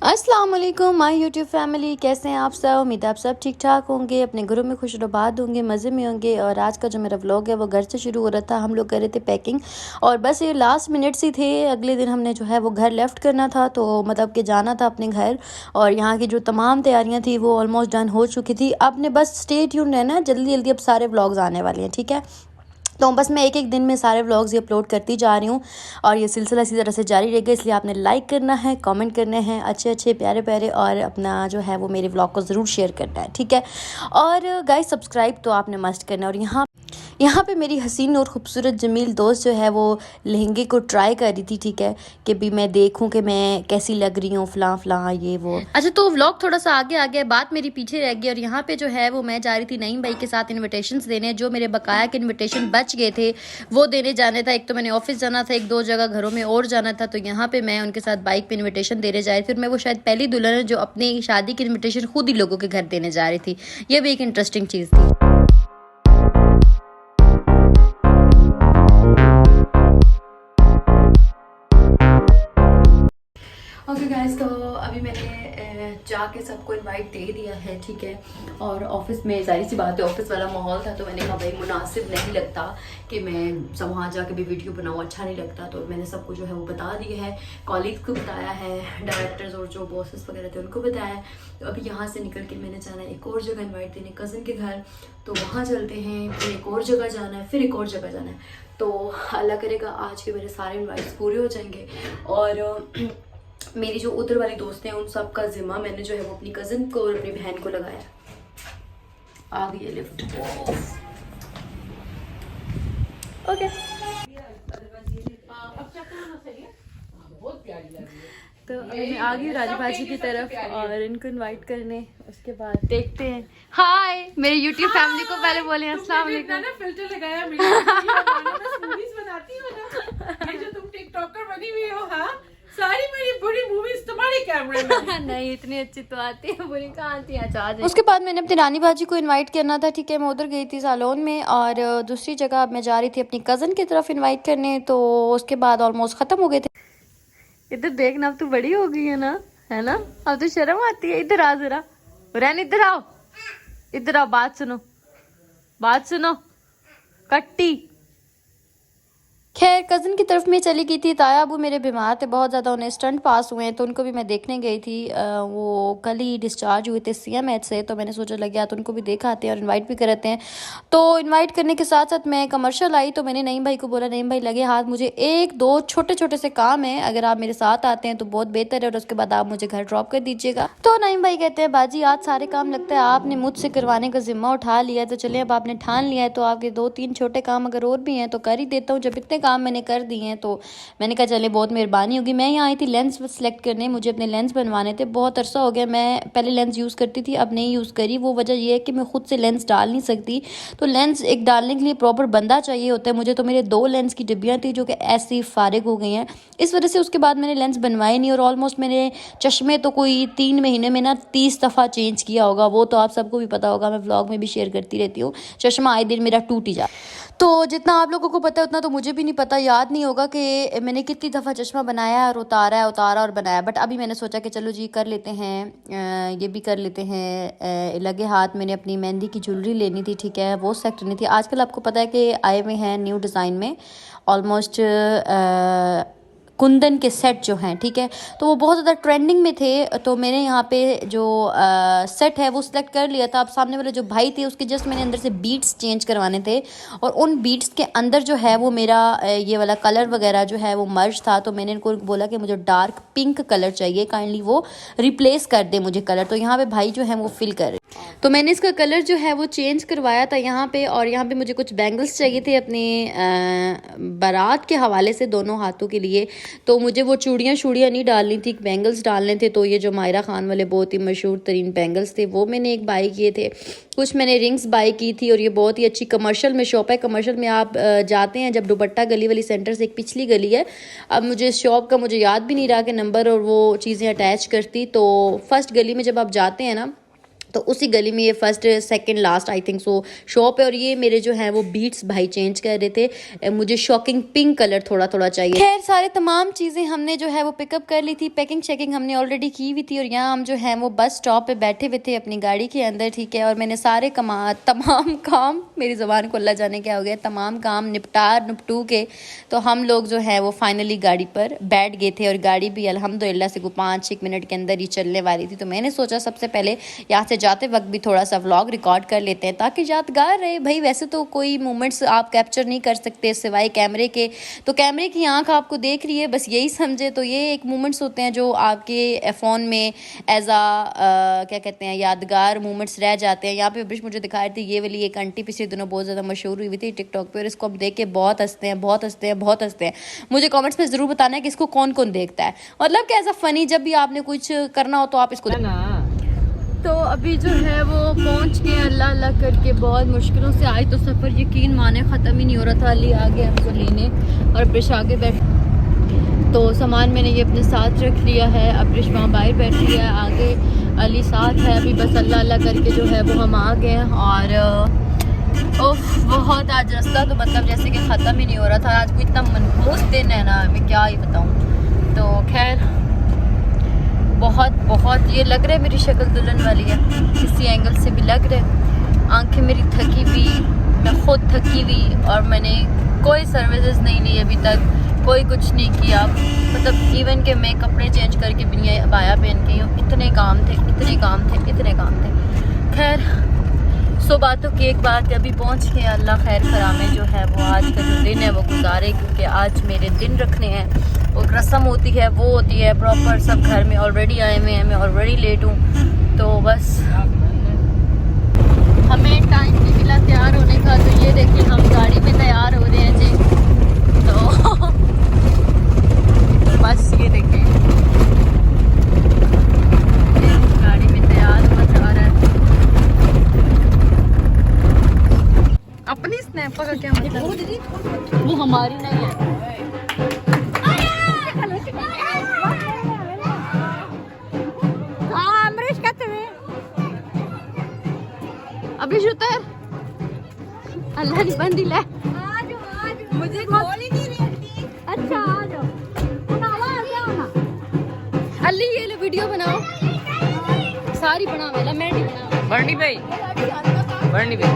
अस्सलाम वालेकुम my YouTube family, कैसे हैं आप सब। उम्मीद है आप सब ठीक ठाक होंगे, अपने घरों में खुशनुबाद होंगे, मज़े में होंगे। और आज का जो मेरा व्लॉग है वो घर से शुरू हो रहा था। हम लोग कर रहे थे पैकिंग और बस ये लास्ट मिनट्स ही थे। अगले दिन हमने जो है वो घर लेफ़्ट करना था, तो मतलब कि जाना था अपने घर। और यहाँ की जो तमाम तैयारियाँ थी वो ऑलमोस्ट डन हो चुकी थी। आपने बस स्टे ट्यून्ड रहना, जल्दी जल्दी अब सारे व्लॉग्स आने वाले हैं, ठीक है। तो बस मैं एक एक दिन में सारे व्लॉग्स ये अपलोड करती जा रही हूँ और ये सिलसिला इसी तरह से जारी रहेगा। इसलिए आपने लाइक करना है, कमेंट करने हैं अच्छे अच्छे प्यारे प्यारे, और अपना जो है वो मेरे व्लॉग को ज़रूर शेयर करना है, ठीक है। और गाइस सब्सक्राइब तो आपने मस्ट करना है। और यहाँ पे मेरी हसीन और ख़ूबसूरत जमील दोस्त जो है वो लहंगे को ट्राई कर रही थी, ठीक है, कि भी मैं देखूं कि मैं कैसी लग रही हूँ, फ़लाँ फ़लाँ ये वो। अच्छा, तो व्लॉग थोड़ा सा आगे आ गया, बात मेरी पीछे रह गई। और यहाँ पे जो है वो मैं जा रही थी नईम भाई के साथ इन्विटेशंस देने। जो मेरे बकाया के इन्विटेशन बच गए थे वो देने जाने था। एक तो मैंने ऑफिस जाना था, एक दो जगह घरों में और जाना था। तो यहाँ पे मैं उनके साथ बाइक पे इन्विटेशन देने जा रही थी। और मैं वो शायद पहली दुल्हन है जो अपनी शादी की इन्विटेशन खुद ही लोगों के घर देने जा रही थी। ये भी एक इंटरेस्टिंग चीज़ थी। ओके गाइस, तो अभी मैंने जाके सबको इनवाइट दे दिया है, ठीक है। और ऑफिस में जाहिर सी बात है ऑफिस वाला माहौल था, तो मैंने कहा भाई मुनासिब नहीं लगता कि मैं सब वहाँ जाके भी वीडियो बनाऊँ, अच्छा नहीं लगता। तो मैंने सबको जो है वो बता दिया है, कॉलीग्स को बताया है, डायरेक्टर्स और जो बॉसेस वगैरह थे उनको बताया है। तो अभी यहाँ से निकल के मैंने जाना है एक और जगह इन्वाइट देने, कज़न के घर। तो वहाँ चलते हैं, फिर एक और जगह जाना है, फिर एक और जगह जाना है। तो अल्लाह करेगा आज के मेरे सारे इन्वाइट्स पूरे हो जाएंगे। और मेरी जो उधर वाली दोस्त हैं उन सब का जिम्मा मैंने जो है वो अपनी कज़न को और अपनी बहन को लगाया। आ गई है लिफ्ट। ओके, तो अभी मैं आ गई राजू भाजी की तरफ और इनको इनवाइट करने। उसके बाद देखते हैं। हाय मेरे YouTube फैमिली को पहले बोले अस्सलाम वालेकुम। फिल्टर लगाया मेरी मूवीज बनाती हो ना, ये जो तुम टिकटॉकर बनी हुई हो, हाँ सारी मेरी बुरी मूवीज तुम्हारे कैमरे में। नहीं इतनी अच्छी तो आती है, बुरी कहाँ आती है। अच्छा, उसके बाद मैंने अपनी रानी भाजी को इनवाइट करना था, ठीक है। मैं उधर गई थी सालोन में, और दूसरी जगह मैं जा रही थी अपनी कज़न की तरफ इनवाइट करने। तो उसके बाद ऑलमोस्ट ख़त्म हो गए थे। इधर देखना, अब तू बड़ी हो गई है ना, है ना। अब तो शर्म आती है। इधर आ जरा, रैन इधर आओ, इधर आओ, बात सुनो, बात सुनो कट्टी। खैर कज़न की तरफ में चली गई थी। ताया अबू मेरे बीमार थे बहुत ज़्यादा, उन्हें स्टंट पास हुए हैं, तो उनको भी मैं देखने गई थी। वो कल ही डिस्चार्ज हुए थे CMH से, तो मैंने सोचा लग गया तो उनको भी देखा आते हैं और इनवाइट भी करते हैं। तो इनवाइट करने के साथ साथ मैं कमर्शियल आई, तो मैंने नईम भाई को बोला नईम भाई लगे हाथ, मुझे एक दो छोटे छोटे से काम है, अगर आप मेरे साथ आते हैं तो बहुत बेहतर है, और उसके बाद आप मुझे घर ड्रॉप कर दीजिएगा। तो नईम भाई कहते हैं बाजी आज सारे काम लगता है आपने मुझसे करवाने का जिम्मा उठा लिया है, तो चलिए अब आपने ठान लिया है तो आपके 2-3 छोटे काम अगर और भी हैं तो कर ही देता हूँ। जब इतने काम मैंने कर दिए हैं तो मैंने कहा चले बहुत मेहरबानी होगी। मैं यहाँ आई थी लेंस सेलेक्ट करने, मुझे अपने लेंस बनवाने थे। बहुत अरसा हो गया, मैं पहले लेंस यूज़ करती थी, अब नहीं यूज़ करी। वो वजह यह है कि मैं खुद से लेंस डाल नहीं सकती, तो लेंस एक डालने के लिए प्रॉपर बंदा चाहिए होता है मुझे। तो मेरे 2 लेंस की डिब्बियाँ थी जो कि ऐसे ही फारिग हो गई हैं, इस वजह से उसके बाद मैंने लेंस बनवाए नहीं। और ऑलमोस्ट मैंने चश्मे तो कोई 3 महीने में ना 30 दफ़ा चेंज किया होगा। वो तो आप सबको भी पता होगा, मैं व्लॉग में भी शेयर करती रहती हूँ। चश्मा आए दिन मेरा टूट ही जा, तो जितना आप लोगों को पता है उतना तो मुझे भी नहीं पता, याद नहीं होगा कि मैंने कितनी दफ़ा चश्मा बनाया और उतारा है, उतारा और बनाया। बट अभी मैंने सोचा कि चलो जी कर लेते हैं, ये भी कर लेते हैं। लगे हाथ मैंने अपनी मेहंदी की ज्वेलरी लेनी थी, ठीक है, वो सेलेक्ट करनी थी। आजकल आपको पता है कि आए हुए हैं न्यू डिज़ाइन में ऑलमोस्ट कुंदन के सेट जो हैं, ठीक है, तो वो बहुत ज़्यादा ट्रेंडिंग में थे। तो मैंने यहाँ पे जो सेट है वो सिलेक्ट कर लिया था। अब सामने वाले जो भाई थे उसके जस्ट मैंने अंदर से बीट्स चेंज करवाने थे, और उन बीट्स के अंदर जो है वो मेरा ये वाला कलर वगैरह जो है वो मर्ज था। तो मैंने इनको बोला कि मुझे डार्क पिंक कलर चाहिए, काइंडली वो रिप्लेस कर दे मुझे कलर। तो यहाँ पे भाई जो है वो फिल कर रहे, तो मैंने इसका कलर जो है वो चेंज करवाया था यहाँ पे। और यहाँ पे मुझे कुछ बैंगल्स चाहिए थे अपने बारात के हवाले से दोनों हाथों के लिए। तो मुझे वो चूड़ियाँ नहीं डालनी थी, बैंगल्स डालने थे। तो ये जो मायरा खान वाले बहुत ही मशहूर तरीन बैंगल्स थे वो मैंने एक बाई किए थे। कुछ मैंने रिंग्स बाई की थी, और ये बहुत ही अच्छी कमर्शियल में शॉप है। कमर्शियल में आप जाते हैं जब दुपट्टा गली वाली सेंटर से एक पिछली गली है। अब मुझे इस शॉप का मुझे याद भी नहीं रहा कि नंबर और वो चीज़ें अटैच करती। तो फर्स्ट गली में जब आप जाते हैं ना तो उसी गली में ये first second last I think so shop है। और ये मेरे जो है वो बीट्स भाई चेंज कर रहे थे, मुझे शॉकिंग पिंक कलर थोड़ा थोड़ा चाहिए। खैर सारे तमाम चीज़ें हमने जो है वो पिकअप कर ली थी, पैकिंग चेकिंग हमने ऑलरेडी की हुई थी। और यहाँ हम जो है वो बस स्टॉप पे बैठे हुए थे अपनी गाड़ी के अंदर, ठीक है। और मैंने सारे तमाम काम, मेरी ज़बान को अल्लाह जाने क्या हो गया, तमाम काम निपटू के तो हम लोग जो है वो फाइनली गाड़ी पर बैठ गए थे। और गाड़ी भी अल्हम्दुलिल्लाह से 5-6 मिनट के अंदर ही चलने वाली थी। तो मैंने सोचा सबसे पहले यहाँ से जाते वक्त भी थोड़ा सा व्लॉग रिकॉर्ड कर लेते हैं ताकि यादगार रहे। भाई वैसे तो कोई मोमेंट्स आप कैप्चर नहीं कर सकते सिवाय कैमरे के, तो कैमरे की आंख आपको देख रही है, बस यही समझे। तो ये एक मोमेंट्स होते हैं जो आपके फ़ोन में एज क्या कहते हैं यादगार मोमेंट्स रह जाते हैं। यहाँ पे अब्रिश मुझे दिखा रही थी, ये वाली एक आंटी पिछले दिनों बहुत ज़्यादा मशहूर हुई थी टिकटॉक पर, और इसको अब देख के बहुत हंसते हैं, बहुत हंसते हैं, बहुत हंसते हैं। मुझे कॉमेंट्स में ज़रूर बताना है कि इसको कौन कौन देखता है, मतलब कि एज अ फ़नी जब भी आपने कुछ करना हो तो आप इसको तो अभी जो है वो पहुंच गए अल्लाह अल्लाह करके, बहुत मुश्किलों से आए। तो सफ़र यकीन माने ख़त्म ही नहीं हो रहा था। अली आ गया हमको लेने और अब्रिश आगे बैठ, तो सामान मैंने ये अपने साथ रख लिया है। अब्रिश वहाँ बाहर बैठी है, आगे अली साथ है। अभी बस अल्लाह अल्लाह करके जो है वो हम आ गए। और बहुत आज रास्ता तो मतलब जैसे कि ख़त्म ही नहीं हो रहा था। आज कोई इतना मनहूस दिन है ना, मैं क्या ही बताऊँ। तो खैर बहुत ये लग रहा है मेरी शक्ल दुल्हन वाली है, किसी एंगल से भी लग रहा है। आंखें मेरी थकी हुई, मैं खुद थकी हुई, और मैंने कोई सर्विसेज नहीं ली अभी तक, कोई कुछ नहीं किया। मतलब इवन के मैं कपड़े चेंज करके भी नहीं अबाया पहन के हूँ। इतने काम थे, इतने काम थे, इतने काम थे। खैर सो बातों की एक बात, अभी पहुँच के अल्लाह खैर करामे जो है वो आज का जो दिन है वो गुजारे, क्योंकि आज मेरे दिन रखने हैं। और रस्म होती है वो होती है प्रॉपर, सब घर में ऑलरेडी आए हुए हैं, मैं ऑलरेडी लेट हूँ। तो बस हमें टाइम नहीं मिला तैयार होने का। तो ये देखिए हम गाड़ी में तैयार हो रहे हैं जी। तो बस ये देखें गाड़ी में तैयार हुआ जा रहा है। अपनी स्नैप का क्या मतलब, वो हमारी नहीं है। अभी उतर, अल्लाह ने बंदी ले, मुझे कॉल ही नहीं रही। अच्छा आ जाओ, अल्ली ये लो वीडियो बनाओ, सारी बना वाला मैं नहीं बना। बर्नी भाई, बर्नी भाई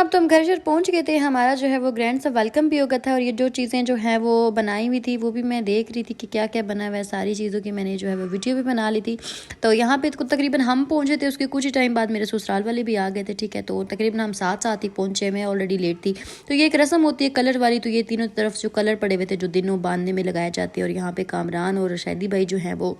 जनाब, तो हम घर शर पहुंच गए थे। हमारा जो है वो ग्रैंड सा वेलकम भी हो गया था और ये जो चीज़ें जो हैं वो बनाई हुई थी वो भी मैं देख रही थी कि क्या क्या बना हुआ है। सारी चीज़ों की मैंने जो है वो वीडियो भी बना ली थी। तो यहाँ पे तो तकरीबन हम पहुंचे थे, उसके कुछ ही टाइम बाद मेरे ससुराल वाले भी आ गए थे। ठीक है, तो तकरीबन हम साथ साथ ही पहुँचे, मैं ऑलरेडी लेट थी। तो ये एक रस्म होती है कलर वाली, तो ये तीनों तरफ जो कलर पड़े हुए थे जो दिनों बांधने में लगाए जाते हैं। और यहाँ पे कामरान और शैदी भाई जो हैं वो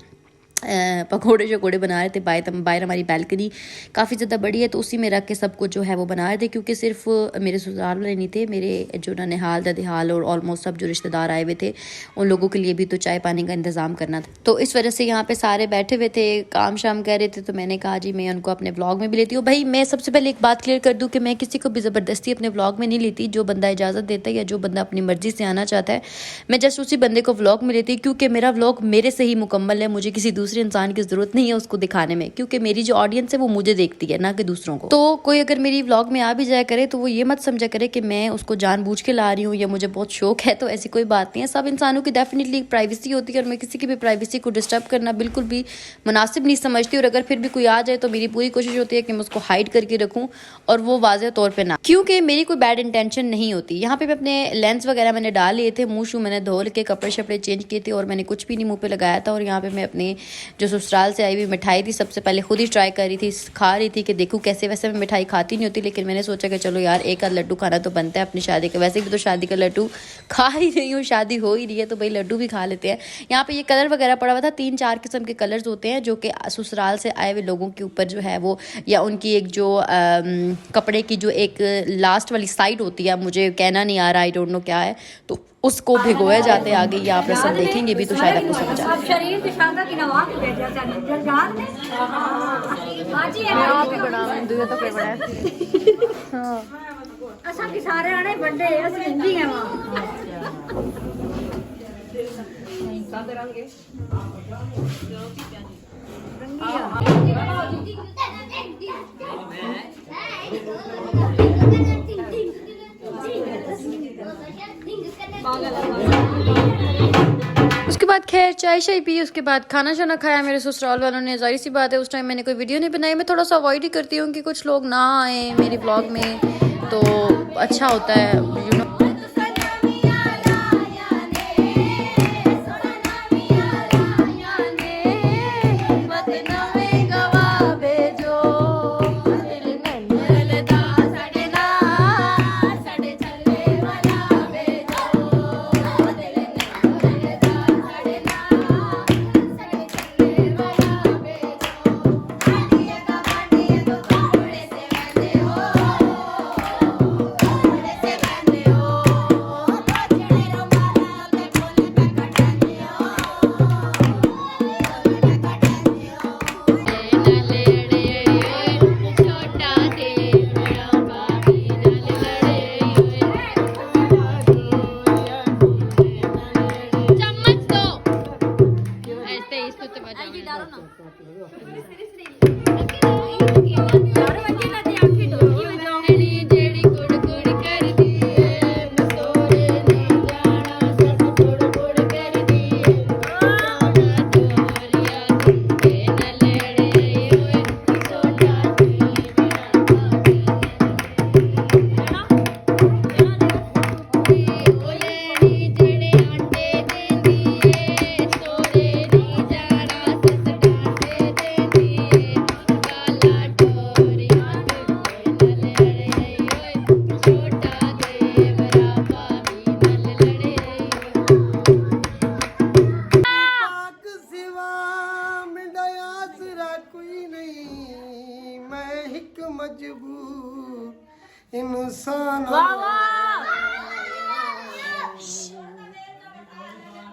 पकौड़े शकोड़े बना रहे थे। बाहर हमारी बैल्कनी काफ़ी ज़्यादा बड़ी है, तो उसी में रख के सब कुछ जो है वो बना रहे थे, क्योंकि सिर्फ मेरे ससुराल वाले नहीं थे, मेरे जो ननिहाल ददिहाल और ऑलमोस्ट सब जो रिश्तेदार आए हुए थे उन लोगों के लिए भी तो चाय पानी का इंतज़ाम करना था। तो इस वजह से यहाँ पे सारे बैठे हुए थे, काम शाम कर रहे थे। तो मैंने कहा जी मैं उनको अपने व्लॉग में भी लेती हूँ। भाई मैं सबसे पहले एक बात क्लियर कर दूँ कि मैं किसी को भी ज़बरदस्ती अपने व्लॉग में नहीं लेती। जो बंदा इजाज़त देता है या जो बंदा अपनी मर्ज़ी से आना चाहता है, मैं जस्ट उसी बंदे को व्लॉग में लेती, क्योंकि मेरा व्लॉग मेरे से ही मुकम्मल है। मुझे किसी दूसरे इंसान की ज़रूरत नहीं है उसको दिखाने में, क्योंकि मेरी जो ऑडियंस है वो मुझे देखती है, ना कि दूसरों को। तो कोई अगर मेरी व्लॉग में आ भी जाया करे तो वो ये मत समझा करे कि मैं उसको जानबूझ के ला रही हूँ या मुझे बहुत शौक है। तो ऐसी कोई बात नहीं है। सब इंसानों की डेफिनेटली प्राइवेसी होती है और मैं किसी की भी प्राइवेसी को डिस्टर्ब करना बिल्कुल भी मुनासिब नहीं समझती। और अगर फिर भी कोई आ जाए तो मेरी पूरी कोशिश होती है कि मैं उसको हाइड करके रखूँ और वो वाज़ेह तौर पर ना, क्योंकि मेरी कोई बैड इंटेंशन नहीं होती। यहाँ पे मैं अपने लेंस वगैरह मैंने डाल लिए थे, मुँह शू मैंने धो के कपड़े शपड़े चेंज किए थे और मैंने कुछ भी नहीं मुँह पे लगाया था। और यहाँ पे मैं अपने जो ससुराल से आई हुई मिठाई थी सबसे पहले खुद ही ट्राई कर रही थी, खा रही थी कि देखूँ कैसे। वैसे मैं मिठाई खाती नहीं होती, लेकिन मैंने सोचा कि चलो यार एक आध लड्डू खाना तो बनता है अपनी शादी का। वैसे भी तो शादी का लड्डू खा ही रही हूँ, शादी हो ही रही है तो भाई लड्डू भी खा लेते हैं। यहाँ पे ये कलर वगैरह पड़ा हुआ था, 3-4 किस्म के कलर्स होते हैं जो कि ससुराल से आए हुए लोगों के ऊपर जो है वो, या उनकी एक जो कपड़े की जो एक लास्ट वाली साइड होती है, मुझे कहना नहीं आ रहा, आई डोंट नो क्या है, तो उसको भिगोए जाते हैं। आगे ये आप रस्म देखेंगे भी तो शायद आपको समझ आ जाए। शरीर की शादा की नवाज भेजा जान जान ने आज ही आप ही बड़ा दुनिया तो कोई बड़ा है। हां असा की सारे आने बड़े अस हिंदी है वहां सादे रंगे उसके बाद खैर चाय शाय पी, उसके बाद खाना शाना खाया मेरे ससुराल वालों ने। जाहिर सी बात है उस टाइम मैंने कोई वीडियो नहीं बनाई। मैं थोड़ा सा अवॉइड ही करती हूँ कि कुछ लोग ना आए मेरे ब्लॉग में, तो अच्छा होता है यू नो। इंसान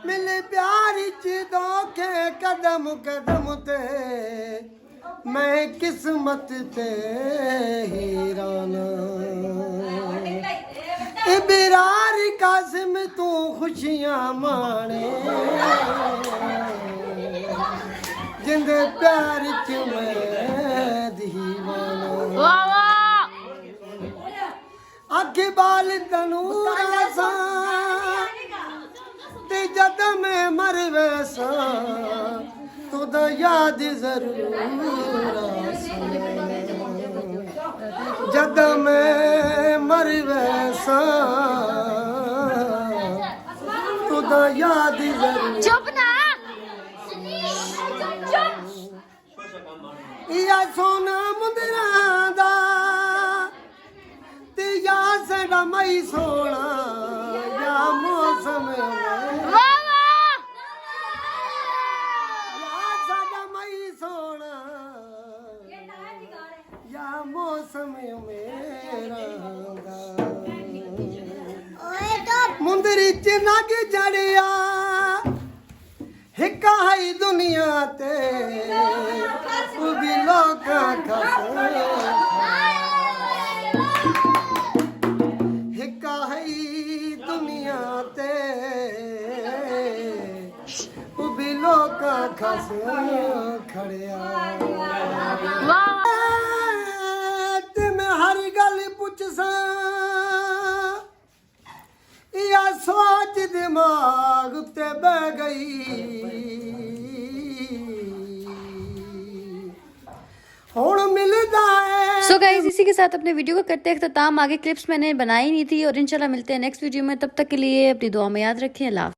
मिले प्यार च धोखे कदम कदम ते मैं किस्मत ते हीराना इबरार कासिम तू खुशियां माने जिंदे प्यार च मैं दीवाना अख बाल तनूर सा ते जद मैं मर वैसा तो दा याद जरूर आसा जद मैं मर वैसा तुदा याद जरूर चुप ना या सोना मुंदरा दा ते या सड़ा मई सोना या मौसम वाह वाह या सड़ा मई सोना या मौसम मेरा मुंदरी च नग जड़िया हिका है दुनिया ते तू भी लोका खस हिका है दुनिया ते तू भी लोका खस खड़िया वाह ते मैं हर गल पुछसा या सोच दिमाग ते बह गई हुण मिलदा है सो गाइस इसी के साथ अपने वीडियो को करते अख्ताम। आगे क्लिप्स मैंने बनाई नहीं थी और इंशाल्लाह मिलते हैं नेक्स्ट वीडियो में। तब तक के लिए अपनी दुआ में याद रखें। अल्लाह हाफ़िज़।